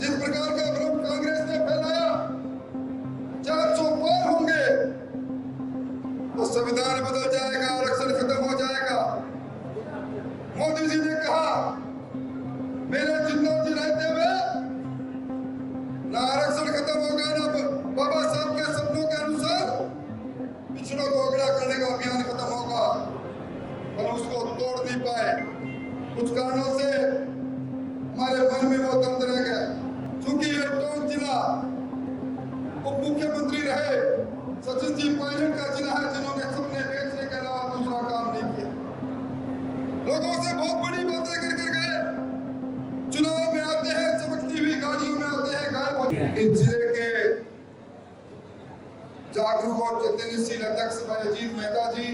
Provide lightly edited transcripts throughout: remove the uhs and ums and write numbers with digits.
जिस प्रकार का भ्रम कांग्रेस ने फैलाया 400 पार होंगे तो संविधान बदल जाएगा, आरक्षण खत्म हो जाएगा। मोदी जी ने कहा मेरे जिंदा जी रहते हुए ना आरक्षण खत्म होगा, ना बाबा साहब के सपनों के अनुसार पिछड़ों को अगड़ा करने का अभियान खत्म होगा, पर उसको तोड़ नहीं पाए। कुछ कारणों से हमारे मन में वो दर्द रह गया। चूंकि ये टोंक जिला उप मुख्यमंत्री रहे सचिन जी पायलट का जिला है, जिन्होंने सपने बेचने के अलावा दूसरा काम नहीं किया। लोगों से बहुत बड़ी बातें कर गए, चुनाव में आते हैं चमकती हुई गाड़ियों में आते हैं, गायब होते हैं। इस जिले के जागरूक और चेतनशील अध्यक्ष भाई अजीत मेहता जी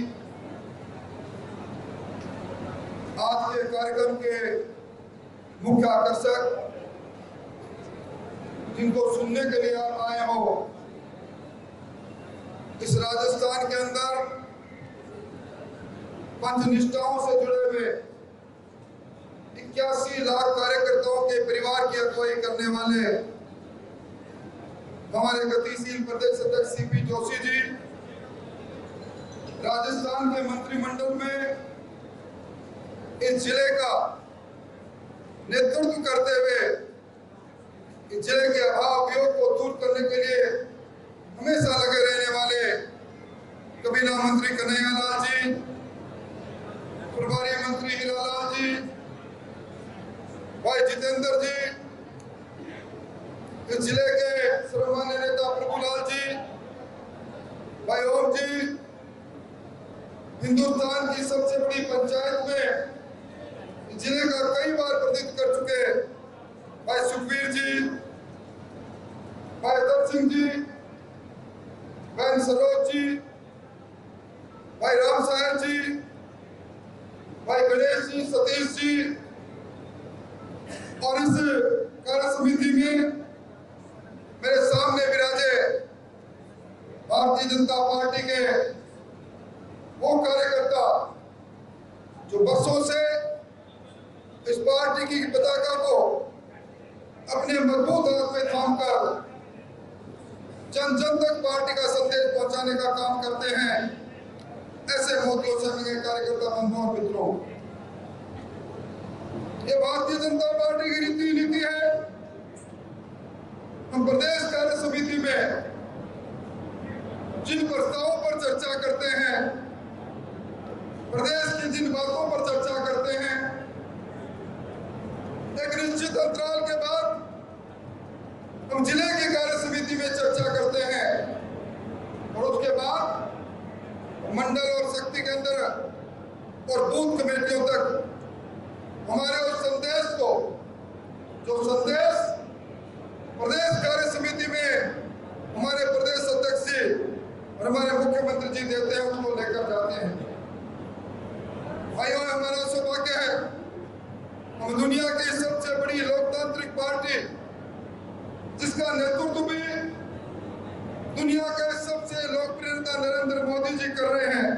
आज के कार्यक्रम के मुख्य आकर्षक, जिनको सुनने के लिए आप आए हो। इस राजस्थान के अंदर पंचनिष्ठाओं से जुड़े हुए 81 लाख कार्यकर्ताओं के परिवार की अगुवाई करने वाले हमारे गतिशील प्रदेश अध्यक्ष सीपी जोशी जी राजस्थान के मंत्रिमंडल में इस जिले का नेतृत्व करते हुए इस जिले के अभाव वियोग को दूर करने के लिए हमेशा लगे रहने वाले कबीना मंत्री कन्हैयालाल जी, प्रभारी मंत्री हीरालाल जी, भाई जितेंद्र जी, इस जिले के सर्वमान्य नेता प्रभुलाल जी, भाई ओम जी, हिंदुस्तान की सबसे बड़ी पंचायत में जिले का कई बार प्रतिनिधित्व कर चुके भाई सुखबीर जी, भाई दत्त सिंह जी, बहन सरोज जी, भाई राम साहब जी, भाई गणेश जी, सतीश जी, और इस कार्य समिति में मेरे सामने विराजे भारतीय जनता पार्टी के वो कार्यकर्ता जो वर्षों से इस पार्टी की पताका को अपने मजबूत हाथ में थामकर जन जन तक पार्टी का संदेश पहुंचाने का काम करते हैं। ऐसे मोतियों से मेरे कार्यकर्ता बंधुओं और मित्रों, ये भारतीय जनता पार्टी की रीति नीति है। हम प्रदेश कार्य समिति में जिन प्रस्तावों पर चर्चा करते हैं, प्रदेश की जिन बातों पर चर्चा करते हैं, एक निश्चित अंतराल के बाद हम जिले की कार्य समिति में चर्चा करते हैं और उसके बाद मंडल और शक्ति केंद्र और बूथ कमेटियों तक हमारे उस संदेश को, जो संदेश प्रदेश कार्य समिति में हमारे प्रदेश अध्यक्ष जी और हमारे मुख्यमंत्री जी देते हैं, उसको लेकर जाते हैं। भाइयों, हमारा सौभाग्य है हम दुनिया की सबसे बड़ी लोकतांत्रिक पार्टी, जिसका नेतृत्व भी दुनिया के सबसे लोकप्रिय नेता नरेंद्र मोदी जी कर रहे हैं,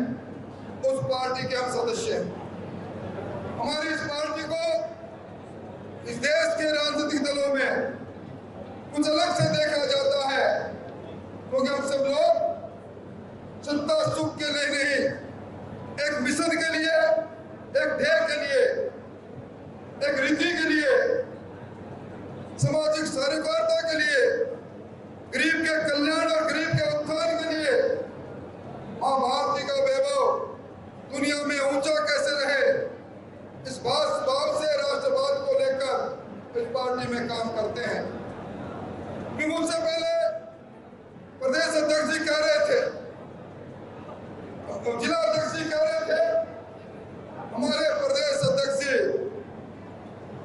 उस पार्टी के हम सदस्य हैं। हमारी इस पार्टी को इस देश के राजनीतिक दलों में कुछ अलग से देखा जाता है, क्योंकि हम सब लोग सत्ता सुख के लिए नहीं, एक मिशन के लिए, एक ध्येय के लिए, एक रीति के लिए, सामाजिक साधिकारता के लिए, गरीब के कल्याण और गरीब के उत्थान के लिए, मां भारती का वैभव दुनिया में ऊंचा कैसे रहे, इस भाव से राष्ट्रवाद को लेकर इस पार्टी में काम करते हैं। मुझसे पहले प्रदेश अध्यक्ष जी कह रहे थे, जिला अध्यक्ष जी कह रहे थे, हमारे प्रदेश अध्यक्ष जी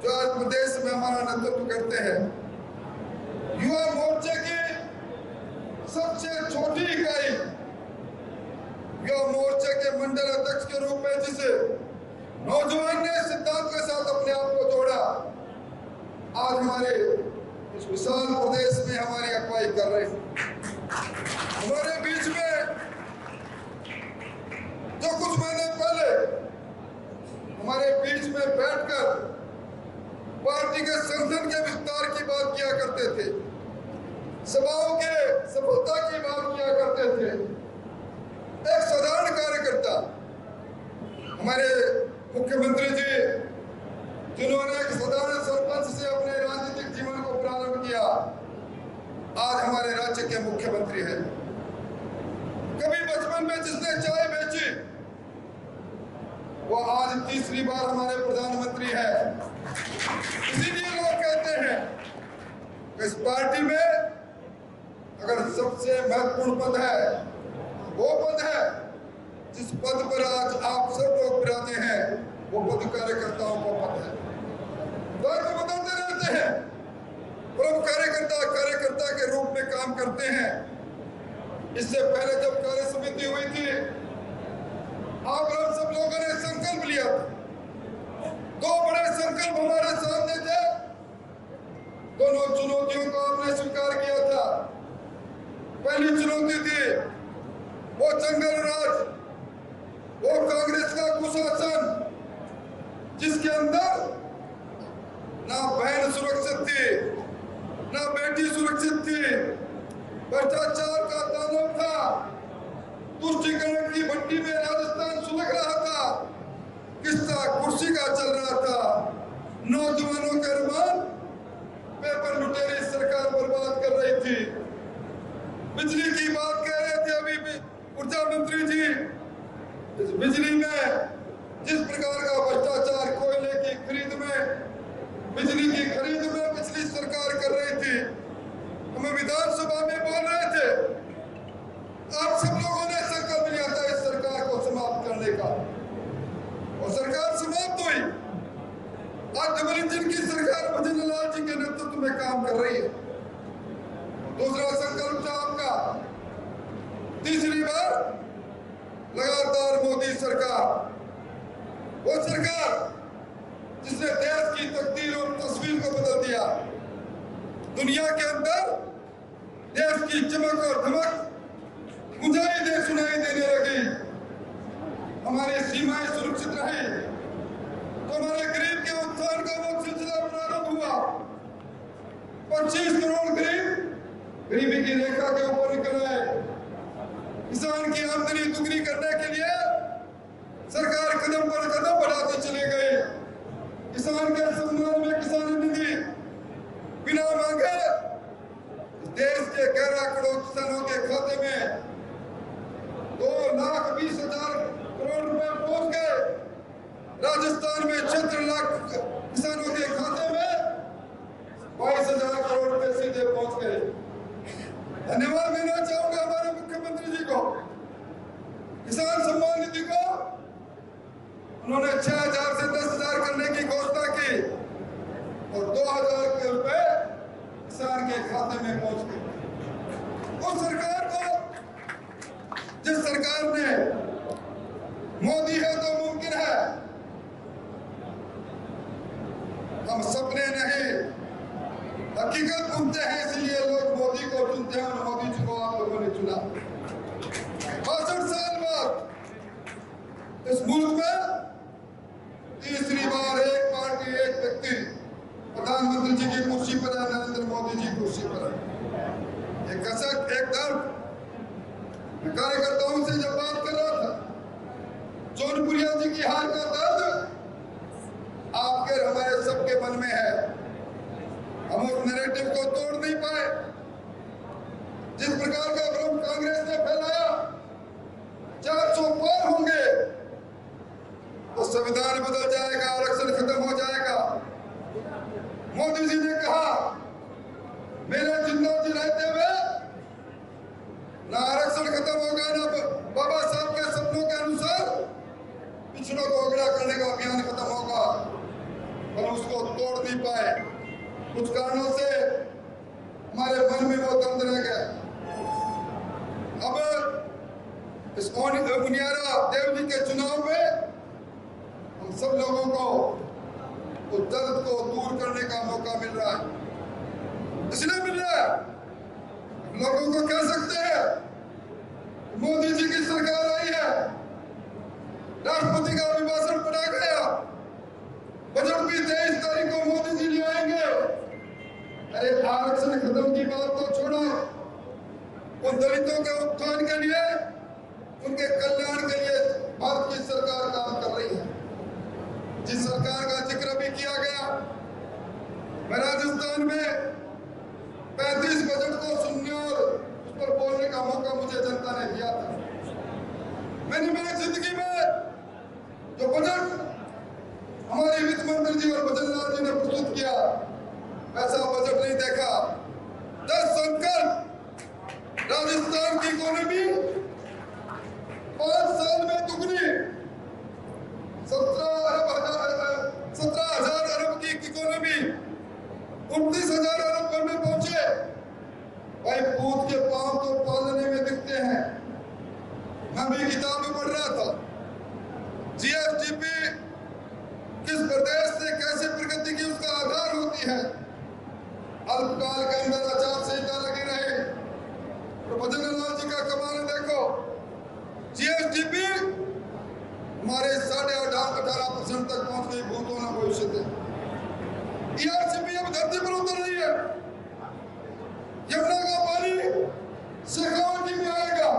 जो आज प्रदेश में हमारा नेतृत्व करते हैं, युवा मोर्चे की सबसे छोटी इकाई युवा मोर्चे के मंडल अध्यक्ष के रूप में जिस नौजवान ने सिद्धांत के साथ अपने आप को जोड़ा, आज हमारे इस विशाल प्रदेश में हमारी अगुवाई कर रहे हैं। हमारे बीच में जो कुछ महीने पहले हमारे बीच में बैठकर पार्टी के संगठन के विस्तार की बात किया सिसोदिया आज हमारे राज्य के मुख्यमंत्री हैं। कभी बचपन में जिसने चाय बेची वो आज तीसरी बार हमारे प्रधानमंत्री हैं। इसीलिए लोग कहते हैं इस पार्टी में अगर सबसे महत्वपूर्ण पद है वो पद है जिस पद पर आज आप सब लोग विराजे हैं, वो पद कार्यकर्ताओं का पद है। तो बदलते रहते हैं और हम कार्यकर्ता के रूप में काम करते हैं। इससे पहले जब कार्य समिति हुई थी, आप हम सब लोगों ने संकल्प लिया था। दो बड़े संकल्प हमारे सामने थे, दोनों चुनौतियों को आपने स्वीकार किया था। पहली चुनौती थी वो जंगल राज, वो कांग्रेस का कुशासन जिसके अंदर ना बहन सुरक्षित थी, ना बेटी सुरक्षित थी, भ्रष्टाचार का तांडव था, तुष्टीकरण की भट्टी में राजस्थान सुलग रहा था, किस्सा कुर्सी का चल रहा था, नौजवानों के अरमान पेपर लुटेरी सरकार बर्बाद कर रही थी। बिजली की बात कह रहे थे अभी भी ऊर्जा मंत्री जी, इस बिजली में जिस प्रकार का भ्रष्टाचार कोयले की खरीद में, बिजली की खरीद में पिछली सरकार कर रही थी, हमें विधानसभा में बोल रहे थे। आप सब लोगों ने संकल्प लिया था इस सरकार को समाप्त करने का, और सरकार समाप्त हुई। आज डबल इंजन की सरकार भजन लाल जी के नेतृत्व में काम कर रही है। दूसरा संकल्प था आपका, तीसरी बार लगातार मोदी सरकार, वो सरकार जिसने देश की तकदीर और तस्वीर को बदल दिया। दुनिया के अंदर देश की चमक और धमक मुझाई दे सुनाई देने लगी। हमारी सीमाएं सुरक्षित रही तो हमारे गरीब के उत्थान का वो सिलसिला प्रारंभ हुआ। 25 करोड़ गरीब गरीबी की रेखा के ऊपर निकल आए। किसान की आमदनी दुगनी करने के लिए सरकार कदम पर कदम बढ़ाते चले गए। किसान के सम्मान में किसान निधि बिना मांगे देश के 11 करोड़ किसानों के खाते में 2,20,000 करोड़ रुपए पहुंच गए। राजस्थान में 76 लाख किसानों के खाते में 22,000 करोड़ रुपए सीधे पहुंच गए। धन्यवाद देना चाहूंगा हमारे मुख्यमंत्री जी को। किसान सम्मान निधि को उन्होंने 6,000 से 10,000 करने की घोषणा की और 2,000 के रुपए किसान के खाते में पहुंच गए। उस सरकार को, जिस सरकार ने मोदी है तो मुमकिन है, हम सपने नहीं हकीकत चुनते हैं, इसलिए लोग मोदी को चुनते हैं और मोदी जी को आप लोगों ने चुना। 62 साल बाद इस मुल्क में तीसरी बार एक पार्टी एक व्यक्ति प्रधानमंत्री जी की कुर्सी पर है, नरेंद्र मोदी जी कुर्सी पर है। एक कसक, एक दर्द कार्यकर्ताओं से जब बात कर रहा था, जौनपुरिया जी की हार का दर्द आपके हमारे सबके मन में है। हम उस नैरेटिव को तोड़ नहीं पाए। जिस प्रकार का भ्रम कांग्रेस ने फैलाया 400 पार होंगे तो संविधान बदल जाएगा, आरक्षण खत्म हो जाएगा। मोदी जी ने कहा मेरे जिंदा जी रहते हुए ना आरक्षण खत्म होगा, ना बाबा साहब के सपनों के अनुसार पिछड़ों को अगड़ा करने का अभियान खत्म होगा, पर उसको तोड़ नहीं पाए। कुछ कारणों से हमारे मन में वो दर्द रह गया। अब इस मुनियारा देव जी के चुनाव में हम सब लोगों को उस दर्द को दूर करने का मौका मिल रहा है। इसलिए मिल रहा है, लोगों को कह सकते हैं मोदी जी की सरकार आई है, राष्ट्रपति का अभिभाषण पढ़ा गया, बजट भी 23 तारीख को मोदी जी ले आएंगे। अरे आरक्षण खत्म की बात तो छोड़ो, उन दलितों के उत्थान के लिए, उनके कल्याण के लिए भारत की सरकार काम कर रही है। जिस सरकार का जिक्र भी किया गया, मैं राजस्थान में 35 बजट को सुनने और उस पर बोलने का मौका मुझे जनता ने दिया था। मैंने मेरी जिंदगी में जो बजट हमारे वित्त मंत्री जी और भजन लाल जी ने प्रस्तुत किया, ऐसा बजट नहीं देखा। 10 संकल्प राजस्थान की इकोनॉमी 5 साल में दुगनी 17,000 अरब की इकोनॉमी 29,000 अरब में पहुंचे। भाई पूत के पांव तो पालने में दिखते हैं। मैं भी किताब में पढ़ रहा था, जीएसडीपी किस प्रदेश से कैसे प्रगति की उसका आधार होती है। अल्पकाल के अंदर आचार संहिता लगी रहे। तो भजन लाल जी का कमाल देखो, जीएसडीपी हमारे 18.5% तक पहुंच गई भूतों न भविष्य थे। ईआरसीपी अब धरती पर उतर रही है। यमुना का पानी शेखावटी में आएगा।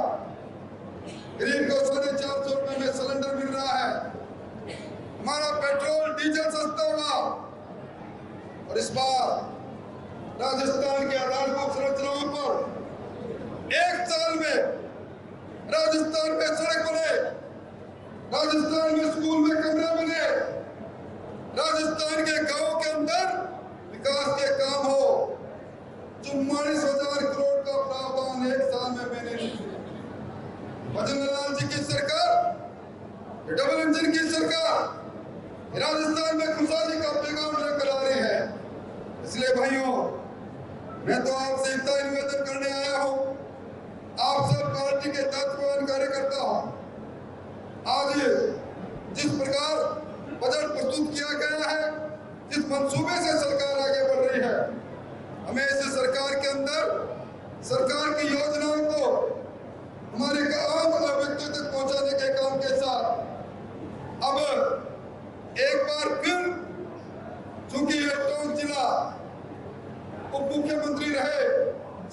गरीब को 450 रुपए में सिलेंडर मिल रहा है। हमारा पेट्रोल डीजल सस्ता होगा। और इस बार राजस्थान के आधारभूत संरचनाओं पर 1 साल में राजस्थान में सड़क बने, राजस्थान में स्कूल में कमरे बने, राजस्थान के गांव के अंदर विकास के काम हो। 44,000 करोड़ का प्रावधान 1 साल में मैंने नहीं किया। भजन लाल जी की सरकार, डबल इंजन की सरकार राजस्थान में खुशहाली का पैगाम लेकर आ रही है। इसलिए भाइयों, मैं तो आपसे इतना निवेदन करने आया हूं। आप सब पार्टी के तत्ववान कार्यकर्ता हो। आज जिस प्रकार बजट प्रस्तुत किया गया है, जिस मंसूबे से सरकार आगे बढ़ रही है, हमें इस सरकार के अंदर सरकार की योजनाओं को हमारे आम व्यक्तियों तक पहुंचाने के काम के साथ अब एक बार फिर, चूंकि ये टोंक जिला उप मुख्यमंत्री रहे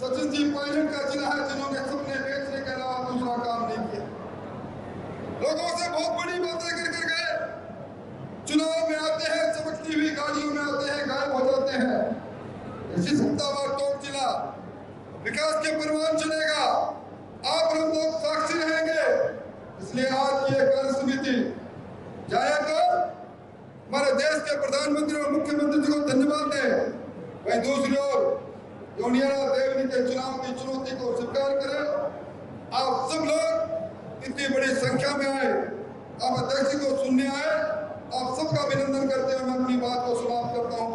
सचिन जी पायलट का जिला है, जिन्होंने सबने बेचने के अलावा दूसरा काम नहीं किया। लोगों से बहुत बड़ी बातें कर गए। चुनाव में आते हैं, चमकती हुई गाड़ियों में आते हैं, गायब हो जाते हैं। इसी सत्तावार टोंक जिला विकास के परवान चलेगा। आप और हम लोग साक्षी रहेंगे। इसलिए आज की कार्य समिति जाएगा, हमारे देश के प्रधानमंत्री और मुख्यमंत्री जी को धन्यवाद दें। वहीं दूसरी ओर योनियारा देवनी के चुनाव की चुनौती को स्वीकार करें। आप सब लोग इतनी बड़ी संख्या में आए, आप अध्यक्ष को सुनने आए। आप सबका अभिनंदन करते हुए मैं अपनी बात को समाप्त करता हूँ।